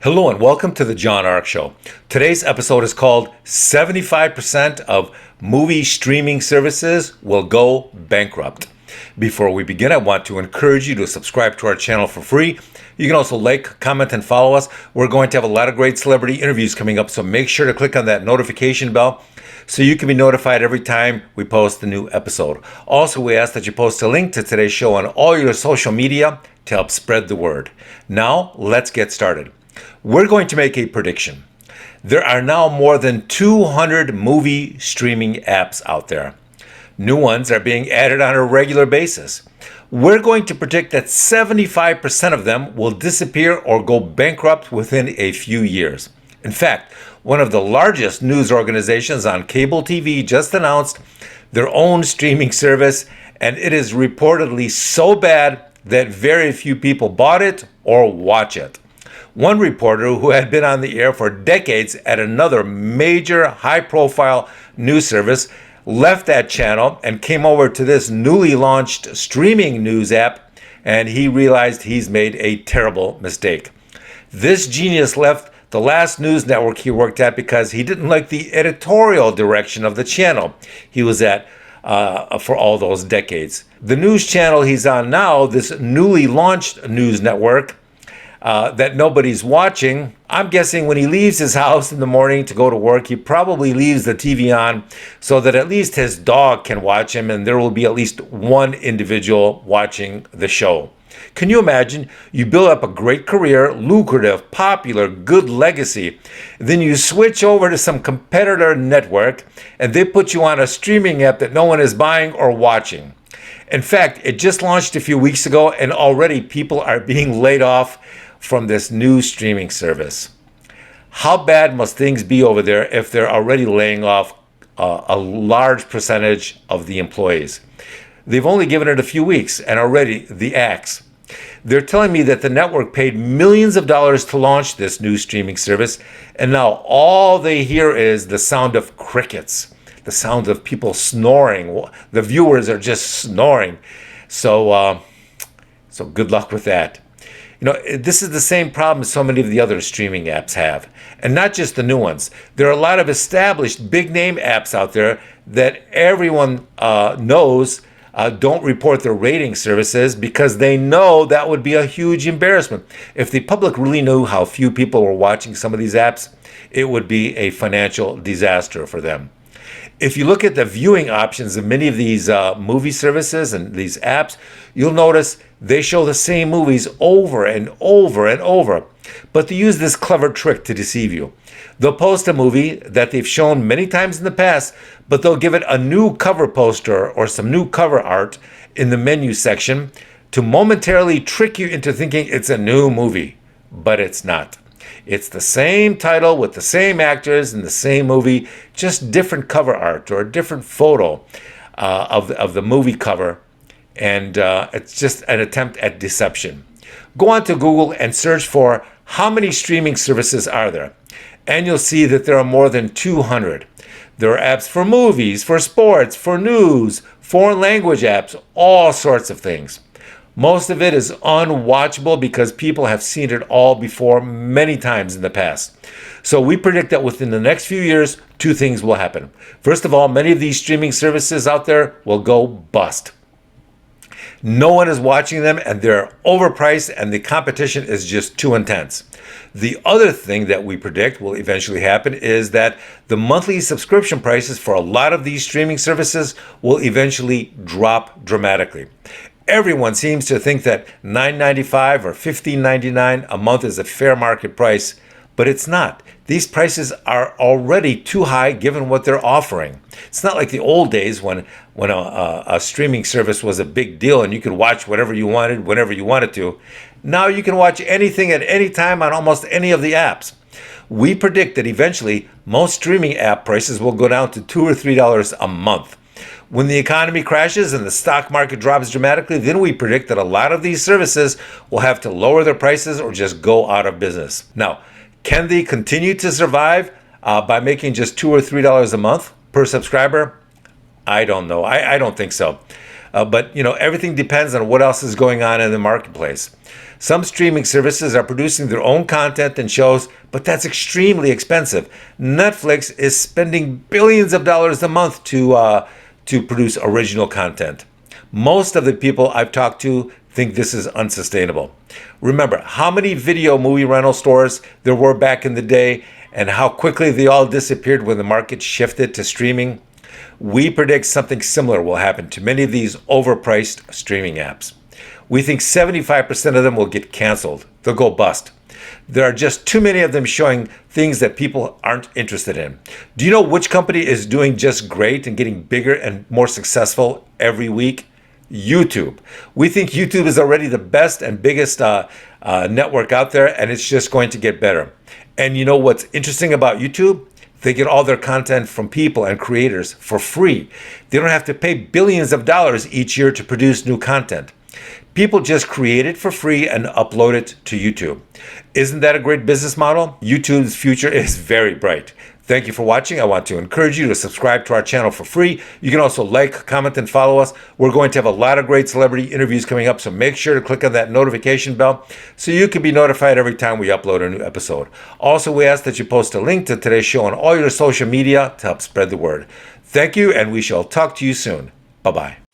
Hello and welcome to the John Ark Show. Today's episode is called 75% of movie streaming services will go bankrupt. Before we begin, I want to encourage you to subscribe to our channel for free. You can also like, comment, and follow us. We're going to have a lot of great celebrity interviews coming up, so make sure to click on that notification bell so you can be notified every time we post a new episode. Also, we ask that you post a link to today's show on all your social media to help spread the word. Now, let's get started. We're going to make a prediction. There are now more than 200 movie streaming apps out there. New ones are being added on a regular basis. We're going to predict that 75% of them will disappear or go bankrupt within a few years. In fact, one of the largest news organizations on cable TV just announced their own streaming service, and it is reportedly so bad that very few people bought it or watch it. One reporter who had been on the air for decades at another major high-profile news service left that channel and came over to this newly launched streaming news app, and he realized he's made a terrible mistake. This genius left the last news network he worked at because he didn't like the editorial direction of the channel he was at for all those decades. The news channel he's on now, this newly launched news network, that nobody's watching. I'm guessing when he leaves his house in the morning to go to work, he probably leaves the TV on so that at least his dog can watch him and there will be at least one individual watching the show. Can you imagine? You build up a great career, lucrative, popular, good legacy. Then you switch over to some competitor network and they put you on a streaming app that no one is buying or watching. In fact, it just launched a few weeks ago and already people are being laid off from this new streaming service. How bad must things be over there if they're already laying off a large percentage of the employees? They've only given it a few weeks and already the axe. They're telling me that the network paid millions of dollars to launch this new streaming service, and now all they hear is the sound of crickets, the sound of people snoring. The viewers are just snoring. So good luck with that. You know, this is the same problem so many of the other streaming apps have. And not just the new ones. There are a lot of established big name apps out there that everyone knows don't report their rating services because they know that would be a huge embarrassment. If the public really knew how few people were watching some of these apps, it would be a financial disaster for them. If you look at the viewing options of many of these movie services and these apps, you'll notice they show the same movies over and over and over. But they use this clever trick to deceive you. They'll post a movie that they've shown many times in the past, but they'll give it a new cover poster or some new cover art in the menu section to momentarily trick you into thinking it's a new movie. But it's not. It's the same title with the same actors in the same movie, just different cover art or a different photo of the movie cover. And it's just an attempt at deception. Go on to Google and search for how many streaming services are there. And you'll see that there are more than 200. There are apps for movies, for sports, for news, foreign language apps, all sorts of things. Most of it is unwatchable because people have seen it all before many times in the past. So we predict that within the next few years, two things will happen. First of all, many of these streaming services out there will go bust. No one is watching them and they're overpriced and the competition is just too intense. The other thing that we predict will eventually happen is that the monthly subscription prices for a lot of these streaming services will eventually drop dramatically. Everyone seems to think that $9.95 or $15.99 a month is a fair market price, but it's not. These prices are already too high given what they're offering. It's not like the old days when a streaming service was a big deal and you could watch whatever you wanted, whenever you wanted to. Now you can watch anything at any time on almost any of the apps. We predict that eventually most streaming app prices will go down to $2 or $3 a month. When the economy crashes and the stock market drops dramatically, then we predict that a lot of these services will have to lower their prices or just go out of business. Now, can they continue to survive by making just $2 or $3 a month per subscriber? I don't know. I don't think so. But everything depends on what else is going on in the marketplace. Some streaming services are producing their own content and shows, but that's extremely expensive. Netflix is spending billions of dollars a month to produce original content. Most of the people I've talked to think this is unsustainable. Remember how many video movie rental stores there were back in the day and how quickly they all disappeared when the market shifted to streaming? We predict something similar will happen to many of these overpriced streaming apps. We think 75% of them will get canceled. They'll go bust. There are just too many of them showing things that people aren't interested in. Do you know which company is doing just great and getting bigger and more successful every week? YouTube. We think YouTube is already the best and biggest network out there, and it's just going to get better. And you know what's interesting about YouTube? They get all their content from people and creators for free. They don't have to pay billions of dollars each year to produce new content. People just create it for free and upload it to YouTube. Isn't that a great business model? YouTube's future is very bright. Thank you for watching. I want to encourage you to subscribe to our channel for free. You can also like, comment, and follow us. We're going to have a lot of great celebrity interviews coming up, so make sure to click on that notification bell so you can be notified every time we upload a new episode. Also, we ask that you post a link to today's show on all your social media to help spread the word. Thank you, and we shall talk to you soon. Bye-bye.